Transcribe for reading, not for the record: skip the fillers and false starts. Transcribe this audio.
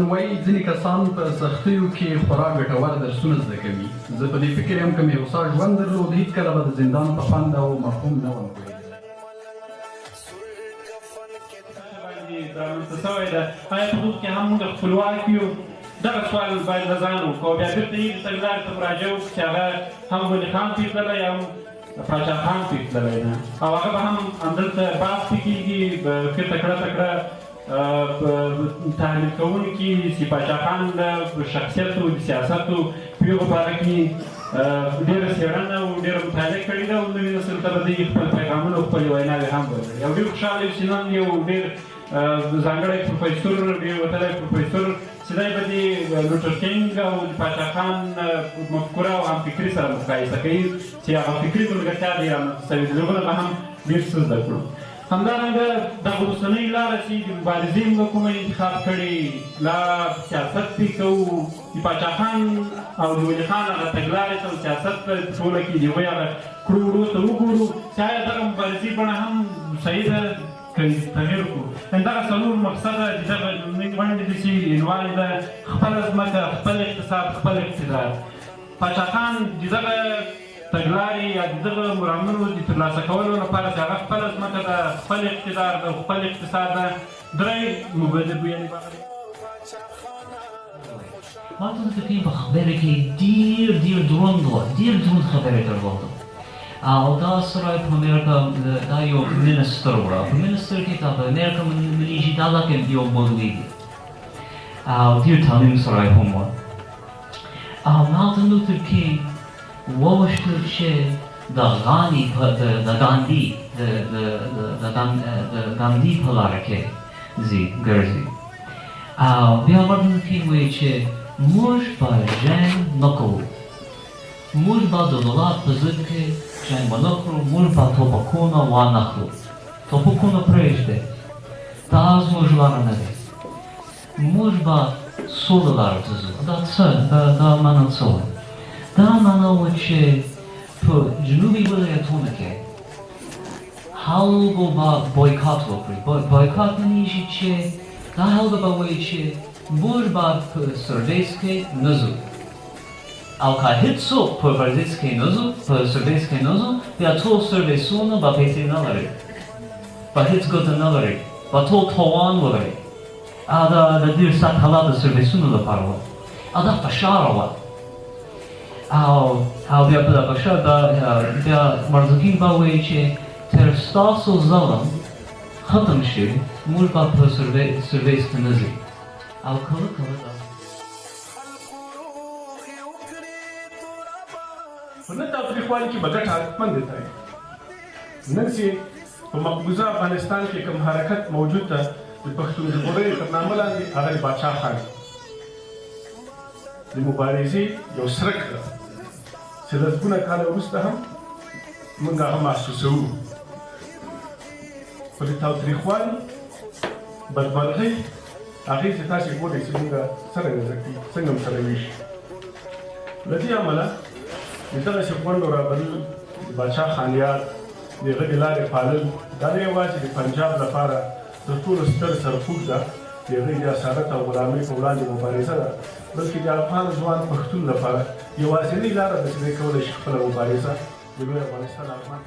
افغان وایي ځینې کسان په سختیو کې خورا ګټور درسونه زده کوي. زه په دې فکر یم که مې هوسا ژوند درلود هېڅکله به د زندان په خوند او مفهوم نه وم پوهېدلی. رامنځته شوی ده آیا په حدود کې هم موږ خپلواک یو؟ دغه سوال باید له ځان وکړو. بیا بېرته هغې تګلارې ته مراجعه وکړو چې هغه هم ولي خان پرېښودلی هم پاچا خان پرېښودلی ده او هغه به هم همدلته بحث پرې کېږي. ښه تکړه تکړه تحلیل کوونکي چې پاچا خان د شخصیتو د سیاستو په یغو باره کې ډېره څېړنه او ډېره مطالعه کړې ده او نوي نسل ته به دوی خپل پیغامونه او خپلې ویناوې هم ورکړي. او ډېر خوشحاله یم چې نن یو ډېر ځانګړی پروفیسور ډېر وتلی پروفیسور چې دی به د لوټر کینګ او د پاچا خان مفکوره او همفکري سره مقایسه کوي چې هغه فکري ملګرتیا ډېر رامنځته شوې ده. دغونه به هم ډېر څه زده کړو. همدارنګه دغه وروستنۍ لاره چې د مبارزې موږ کومه انتخاب کړې لا سیاست پرې کوو د پاچا خان او د ولي خان هغه تګلارې ته او سیاست په ټوله کې د هغوی هغه کړو وړو ته وګورو چې آیا دغه مبارزې بڼه هم صحیح ده که تغیر کړو. همدغه څلور مقصده د دغه غونډې دي چې عنوان یې ده خپله ځمکه، خپل اقتصاد، خپل اقتدار. پاچا خان د دغه تګلارې یا د دغه مرامونو د ترلاسه کولو لپاره چې هغه خپله ځمکه ده، خپل اقتدار ده، خپل اقتصاد ده، درې مبادل یعنې مارتن لوتر کینګ په خبره کې ډېر دروند و، ډېر دروند خبرې درلوده او دا سړی په امریکا دا یو منستر وه. په منستر کې دا په امریکا منیږي دا لکه یو مولوي او ډېر تعلیم سړی هم و. او مارتن لوتر کینګ وغوښتل چې د ګاندي په لاره کې ګرځي. او بیا مارتن لوتر کینګ وایي چې موږ به جنګ نه کوو، موږ به د دولت په ضد کې جنګ ونه کړو، موږ به توپکونه وانخلو، توپکونه پرېږدئ، دا زموږ لاره نه دی، موږ به سوله لاره ته ځو. دا څه دا معنی څه وایي؟ دا معنی و چې په جنوبي ولایتونو کې خلکو به بایکاټ وکړي. بایکاټ معنیږي چې دا خلکو به وایي چې موږ به په سرویس کې نه ځو او که هېڅ څوک په ورزش کې نه ځو، په سرویس کې نه ځو، بیا ټول سرویسونه به پیسې نه لري، به هېڅ ګټه نه لري، به ټول تاوان ولري. او دا د ډېر سخت حالت د سرویسونو لپاره وه او دا فشار وه. او بیا په دغه فشار بیا مارتن کینګ به وایي چې تر ستاسو ظلم ختم شي موږ به په سرویس ته نه ځو. او کله دا په نه تاوتریخوالي کې به ګټه حتمن دی. نن چې په مقبوضه افغانستان کې کوم حرکت موجود ده د پښتون ژغورنې تر نامه لاندې هغه د پاچا خان د مبارزې یو څرک ده چې لسګونه کاله وروسته هم موږ هغه محسوسوو. په دې تاوتریخوالي بدمرغۍ هغې چې تاسې ګورئ چې موږ څنګه هم سره ویشي. له دې امله د دغسې غونډو رابلل، د پاچا خانیار، د هغه د لارې پالل دا نه یوازې د پنجاب لپاره تر ټولو ستر سرکوب ده، د هغې د اسارت او غلامۍ په وړاندې مبارزه ده، بلکې د افغان ځوان پښتون لپاره یوازینۍ لاره ده چې دی کولی شي خپله مبارزه د لوی افغانستان ارمان